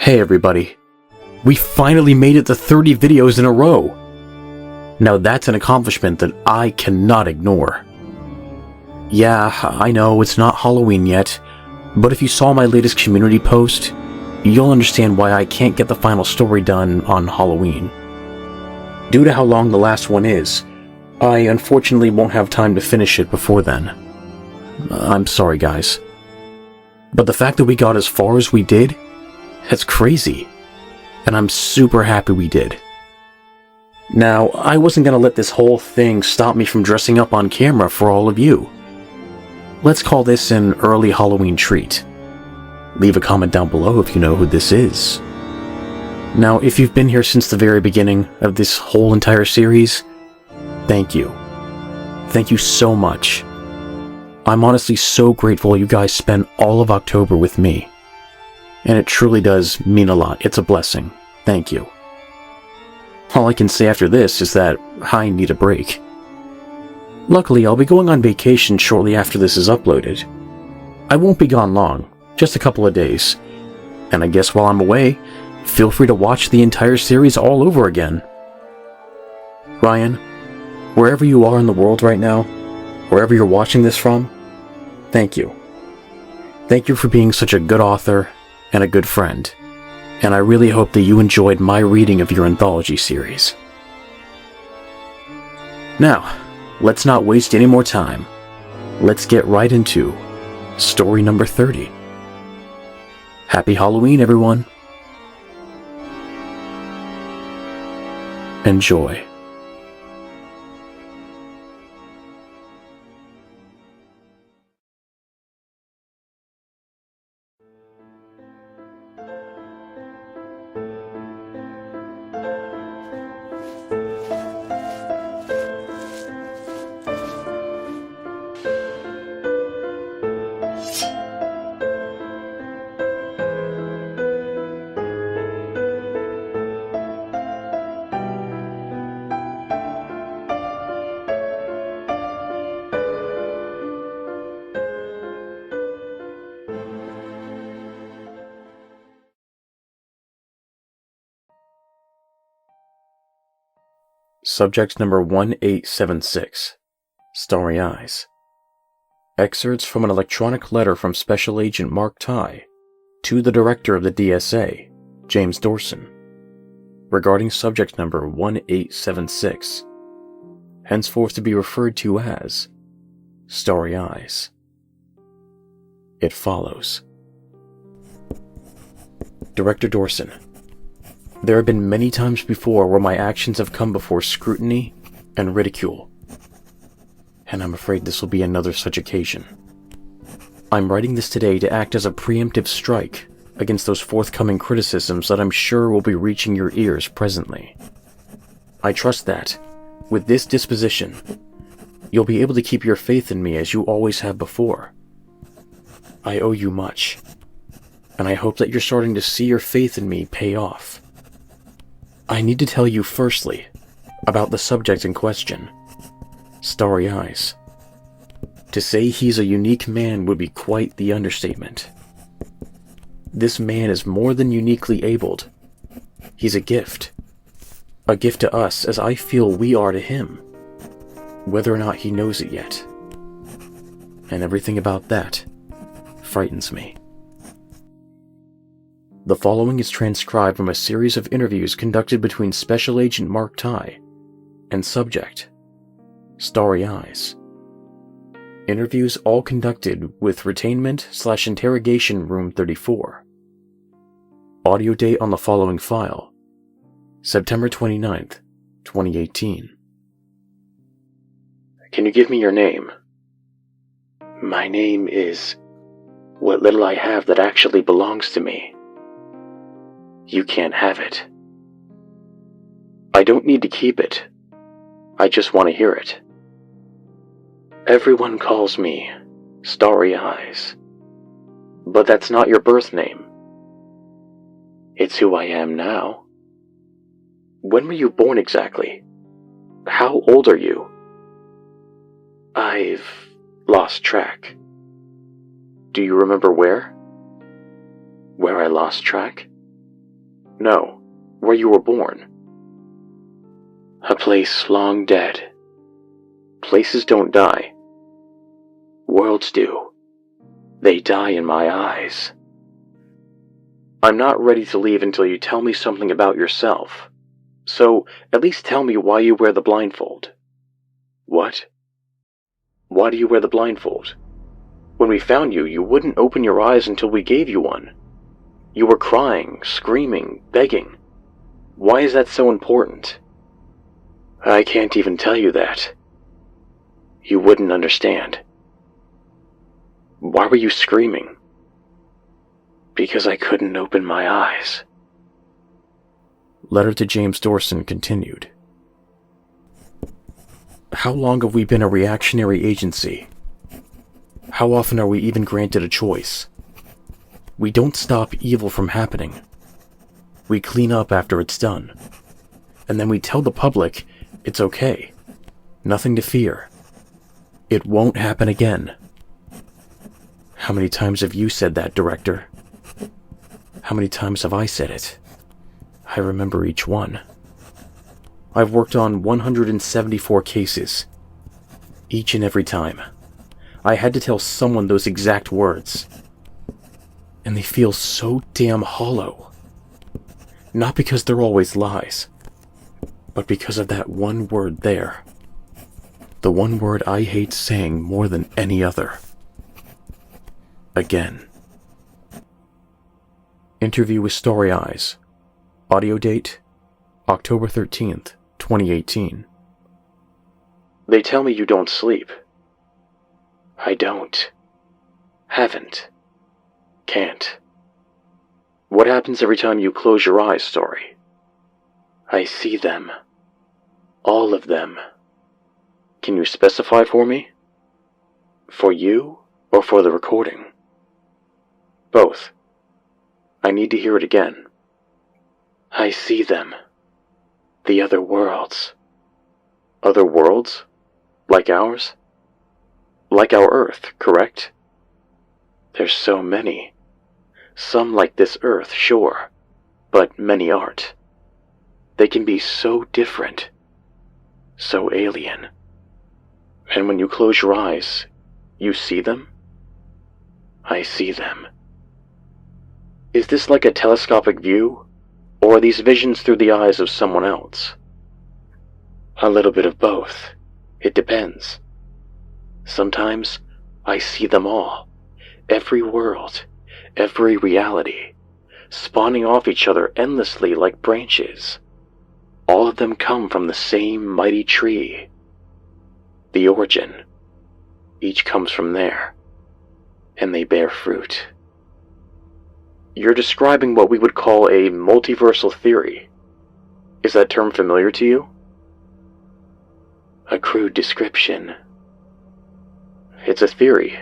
Hey everybody, we finally made it to 30 videos in a row! Now that's an accomplishment that I cannot ignore. Yeah, I know it's not Halloween yet, but if you saw my latest community post, you'll understand why I can't get the final story done on Halloween. Due to how long the last one is, I unfortunately won't have time to finish it before then. I'm sorry guys. But the fact that we got as far as we did, that's crazy. And I'm super happy we did. Now, I wasn't gonna let this whole thing stop me from dressing up on camera for all of you. Let's call this an early Halloween treat. Leave a comment down below if you know who this is. Now, if you've been here since the very beginning of this whole entire series, thank you. Thank you so much. I'm honestly so grateful you guys spent all of October with me. And it truly does mean a lot. It's a blessing. Thank you. All I can say after this is that I need a break. Luckily, I'll be going on vacation shortly after this is uploaded. I won't be gone long, just a couple of days. And I guess while I'm away, feel free to watch the entire series all over again. Ryan, wherever you are in the world right now, wherever you're watching this from, thank you. Thank you for being such a good author and a good friend, and I really hope that you enjoyed my reading of your anthology series. Now, let's not waste any more time. Let's get right into story number 30. Happy Halloween, everyone. Enjoy. Subject number 1876, Starry Eyes. Excerpts from an electronic letter from Special Agent Mark Tye to the Director of the DSA, James Dorson, regarding subject number 1876, henceforth to be referred to as Starry Eyes. It follows. Director Dorson, there have been many times before where my actions have come before scrutiny and ridicule, and I'm afraid this will be another such occasion. I'm writing this today to act as a preemptive strike against those forthcoming criticisms that I'm sure will be reaching your ears presently. I trust that, with this disposition, you'll be able to keep your faith in me as you always have before. I owe you much, and I hope that you're starting to see your faith in me pay off. I need to tell you firstly about the subject in question, Starry Eyes. To say he's a unique man would be quite the understatement. This man is more than uniquely abled. He's a gift to us as I feel we are to him, whether or not he knows it yet. And everything about that frightens me. The following is transcribed from a series of interviews conducted between Special Agent Mark Tye and subject, Starry Eyes. Interviews all conducted with Retainment/Interrogation Room 34. Audio date on the following file, September 29th, 2018. Can you give me your name? My name is what little I have that actually belongs to me. You can't have it. I don't need to keep it. I just want to hear it. Everyone calls me Starry Eyes, but that's not your birth name. It's who I am now. When were you born exactly? How old are you? I've lost track. Do you remember where? Where I lost track? No, where you were born. A place long dead. Places don't die. Worlds do. They die in my eyes. I'm not ready to leave until you tell me something about yourself. So, at least tell me why you wear the blindfold. What? Why do you wear the blindfold? When we found you, you wouldn't open your eyes until we gave you one. You were crying, screaming, begging. Why is that so important? I can't even tell you that. You wouldn't understand. Why were you screaming? Because I couldn't open my eyes. Letter to James Dorson continued. How long have we been a reactionary agency? How often are we even granted a choice? We don't stop evil from happening. We clean up after it's done. And then we tell the public it's okay. Nothing to fear. It won't happen again. How many times have you said that, Director? How many times have I said it? I remember each one. I've worked on 174 cases. Each and every time, I had to tell someone those exact words. And they feel so damn hollow. Not because they're always lies, but because of that one word there. The one word I hate saying more than any other. Again. Interview with Starry Eyes. Audio date, October 13th, 2018. They tell me you don't sleep. I don't. Haven't. Can't. What happens every time you close your eyes, Starry? I see them. All of them. Can you specify for me? For you or for the recording? Both. I need to hear it again. I see them. The other worlds. Other worlds? Like ours? Like our Earth, correct? There's so many. Some like this Earth, sure, but many aren't. They can be so different. So alien. And when you close your eyes, you see them? I see them. Is this like a telescopic view, or are these visions through the eyes of someone else? A little bit of both. It depends. Sometimes I see them all. Every world, every reality, spawning off each other endlessly like branches. All of them come from the same mighty tree. The origin. Each comes from there. And they bear fruit. You're describing what we would call a multiversal theory. Is that term familiar to you? A crude description. It's a theory.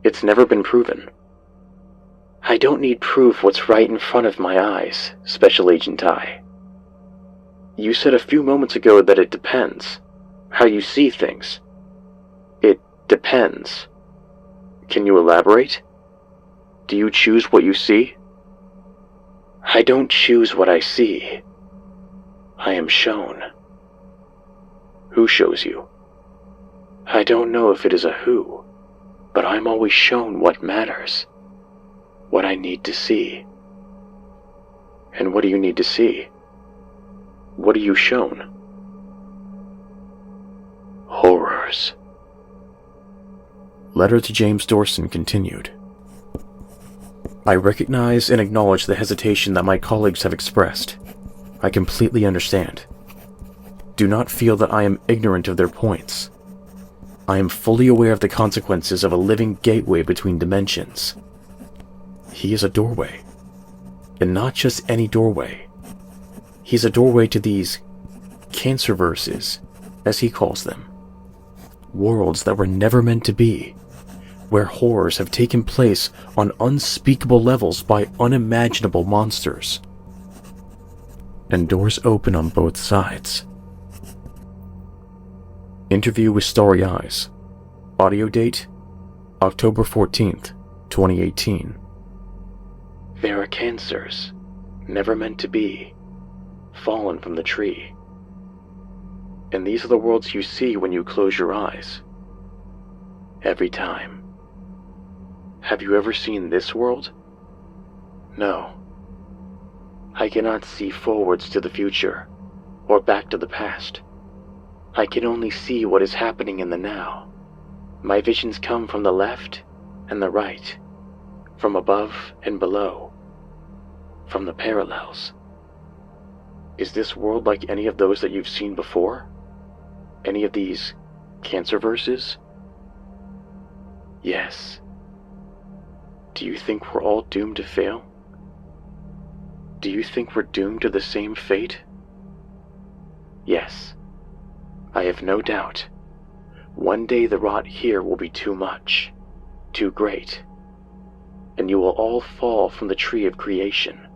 It's never been proven. I don't need proof what's right in front of my eyes, Special Agent I. You said a few moments ago that it depends. How you see things. It depends. Can you elaborate? Do you choose what you see? I don't choose what I see. I am shown. Who shows you? I don't know if it is a who, but I'm always shown what matters. What I need to see. And what do you need to see? What are you shown? Horrors. Letter to James Dorson continued. I recognize and acknowledge the hesitation that my colleagues have expressed. I completely understand. Do not feel that I am ignorant of their points. I am fully aware of the consequences of a living gateway between dimensions. He is a doorway. And not just any doorway. He's a doorway to these cancerverses, as he calls them. Worlds that were never meant to be. Where horrors have taken place on unspeakable levels by unimaginable monsters. And doors open on both sides. Interview with Starry Eyes. Audio date, October 14th, 2018. There are cancers. never meant to be, fallen from the tree. And these are the worlds you see when you close your eyes. Every time. Have you ever seen this world? No. I cannot see forwards to the future, or back to the past. I can only see what is happening in the now. My visions come from the left and the right, from above and below, from the parallels. Is this world like any of those that you've seen before? Any of these cancer verses? Yes. Do you think we're all doomed to fail? Do you think we're doomed to the same fate? Yes. I have no doubt. One day the rot here will be too much, too great, and you will all fall from the tree of creation,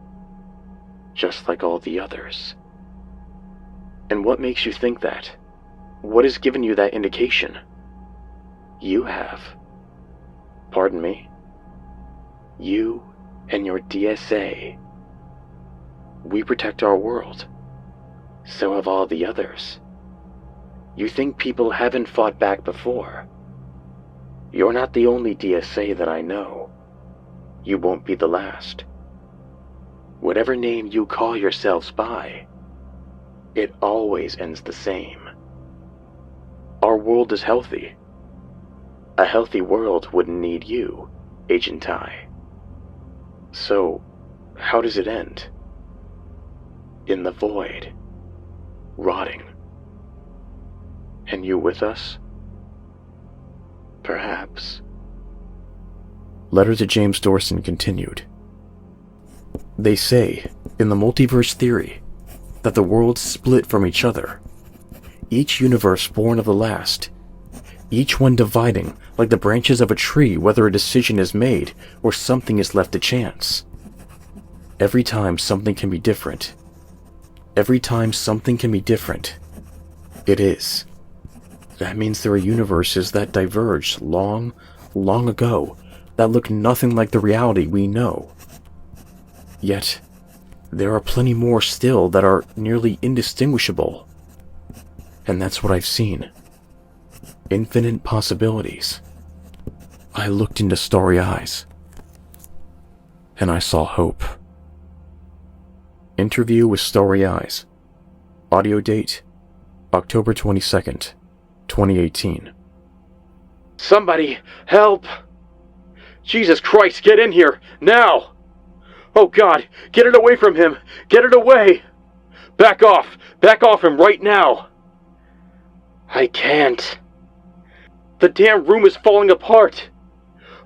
just like all the others. And what makes you think that? What has given you that indication? You have. Pardon me? You and your DSA. We protect our world. So have all the others. You think people haven't fought back before. You're not the only DSA that I know. You won't be the last. Whatever name you call yourselves by, it always ends the same. Our world is healthy. A healthy world wouldn't need you, Agent I. So, how does it end? In the void, rotting. And you with us? Perhaps. Letter to James Dorson continued. They say, in the multiverse theory, that the worlds split from each other, each universe born of the last, each one dividing like the branches of a tree whether a decision is made or something is left to chance. Every time something can be different. Every time something can be different, it is. That means there are universes that diverged long, long ago that look nothing like the reality we know. Yet, there are plenty more still that are nearly indistinguishable. And that's what I've seen. Infinite possibilities. I looked into starry eyes, and I saw hope. Interview with Starry Eyes. Audio date, October 22nd, 2018. Somebody, help! Jesus Christ, get in here, now! Oh God, get it away from him! Get it away! Back off him right now! I can't. The damn room is falling apart!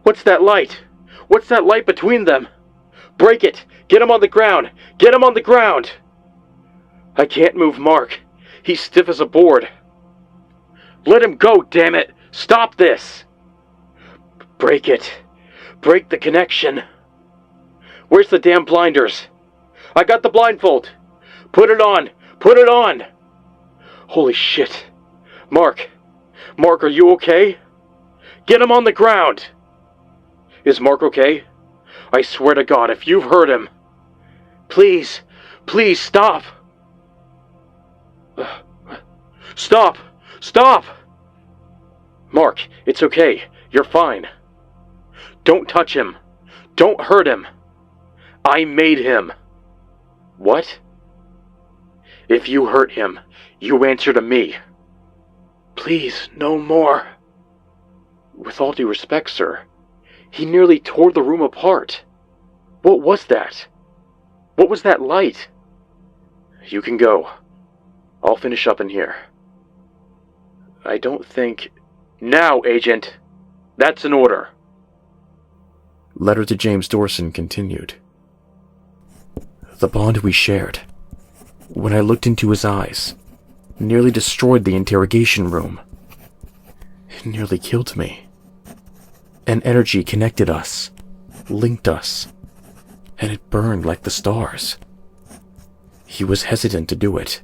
What's that light? What's that light between them? Break it! Get him on the ground! Get him on the ground! I can't move Mark. He's stiff as a board. Let him go, damn it! Stop this! Break it. Break the connection. Where's the damn blinders? I got the blindfold. Put it on! Put it on! Holy shit. Mark, are you okay? Get him on the ground! Is Mark okay? I swear to God, if you've heard him, please stop! Stop! Mark, it's okay. You're fine. Don't touch him. Don't hurt him. I made him. What? If you hurt him, you answer to me. Please, no more. With all due respect, sir, he nearly tore the room apart. What was that? What was that light? You can go. I'll finish up in here. I don't think... Now, Agent! That's an order. Letter to James Dorson continued. The bond we shared, when I looked into his eyes, nearly destroyed the interrogation room. It nearly killed me. An energy connected us, linked us, and it burned like the stars. He was hesitant to do it,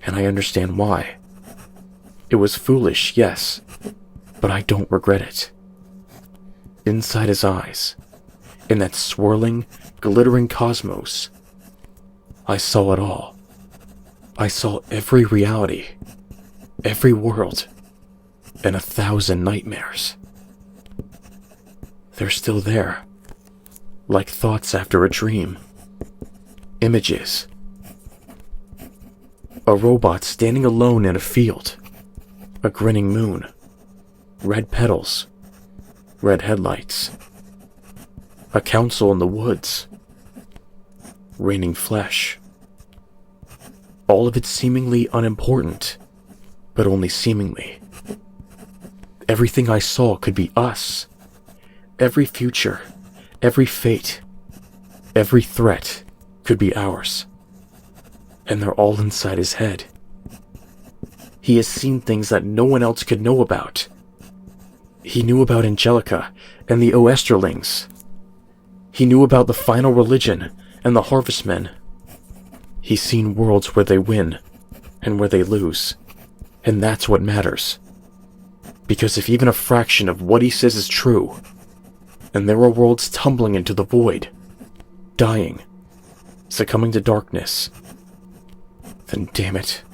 and I understand why. It was foolish, yes, but I don't regret it. Inside his eyes, in that swirling, glittering cosmos, I saw it all. I saw every reality, every world, and 1,000 nightmares. They're still there, like thoughts after a dream. Images. A robot standing alone in a field. A grinning moon. Red petals. Red headlights. A council in the woods. Raining flesh. All of it seemingly unimportant, but only seemingly. Everything I saw could be us. Every future, every fate, every threat could be ours. And they're all inside his head. He has seen things that no one else could know about. He knew about Angelica and the Oesterlings. He knew about the final religion and the Harvestmen. He's seen worlds where they win and where they lose. And that's what matters. Because if even a fraction of what he says is true, and there are worlds tumbling into the void, dying, succumbing to darkness, then damn it,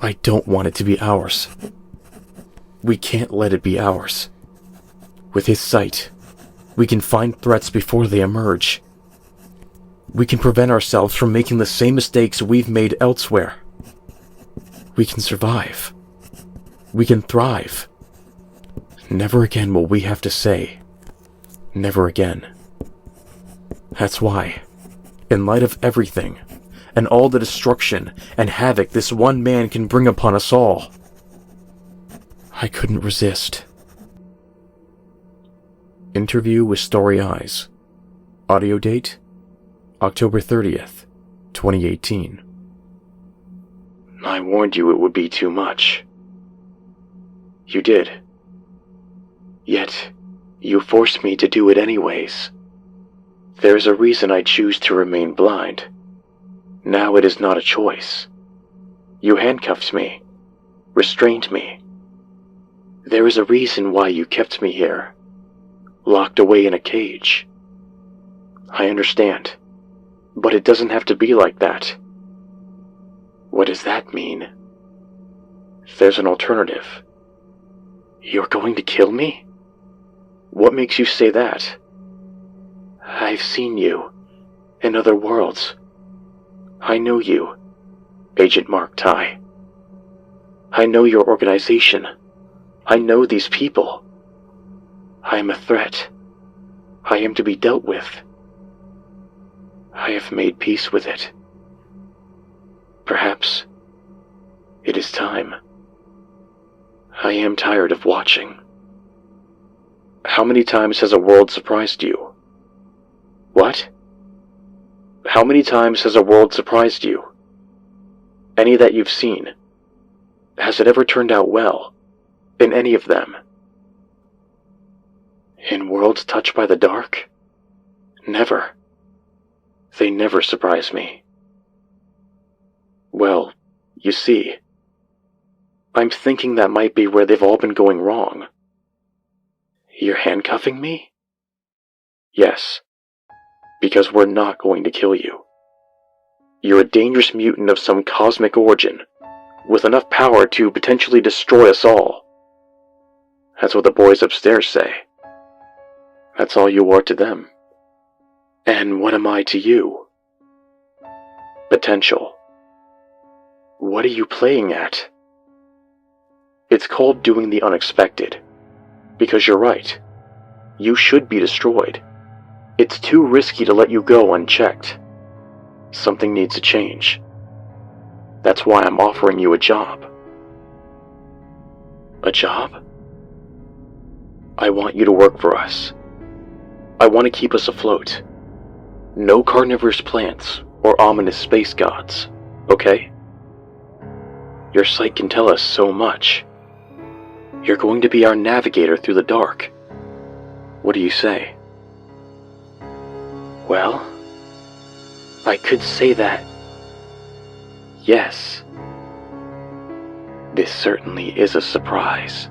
I don't want it to be ours. We can't let it be ours. With his sight, we can find threats before they emerge. We can prevent ourselves from making the same mistakes we've made elsewhere. We can survive. We can thrive. Never again will we have to say, never again. That's why, in light of everything, and all the destruction and havoc this one man can bring upon us all, I couldn't resist. Interview with Starry Eyes. Audio date, October 30th, 2018. I warned you it would be too much. You did. Yet, you forced me to do it anyways. There's a reason I choose to remain blind. Now it is not a choice. You handcuffed me, restrained me. There is a reason why you kept me here, locked away in a cage. I understand, but it doesn't have to be like that. What does that mean? There's an alternative. You're going to kill me? What makes you say that? I've seen you in other worlds. I know you, Agent Mark Tai. I know your organization. I know these people. I am a threat. I am to be dealt with. I have made peace with it. Perhaps it is time. I am tired of watching. How many times has a world surprised you? What? How many times has a world surprised you? Any that you've seen? Has it ever turned out well? In any of them? In worlds touched by the dark? Never. They never surprise me. Well, you see, I'm thinking that might be where they've all been going wrong. You're handcuffing me? Yes. Because we're not going to kill you. You're a dangerous mutant of some cosmic origin, with enough power to potentially destroy us all. That's what the boys upstairs say. That's all you are to them. And what am I to you? Potential. What are you playing at? It's called doing the unexpected. Because you're right. You should be destroyed. It's too risky to let you go unchecked. Something needs to change. That's why I'm offering you a job. A job? I want you to work for us. I want to keep us afloat. No carnivorous plants or ominous space gods, okay? Your sight can tell us so much. You're going to be our navigator through the dark. What do you say? Well, I could say that. Yes. This certainly is a surprise.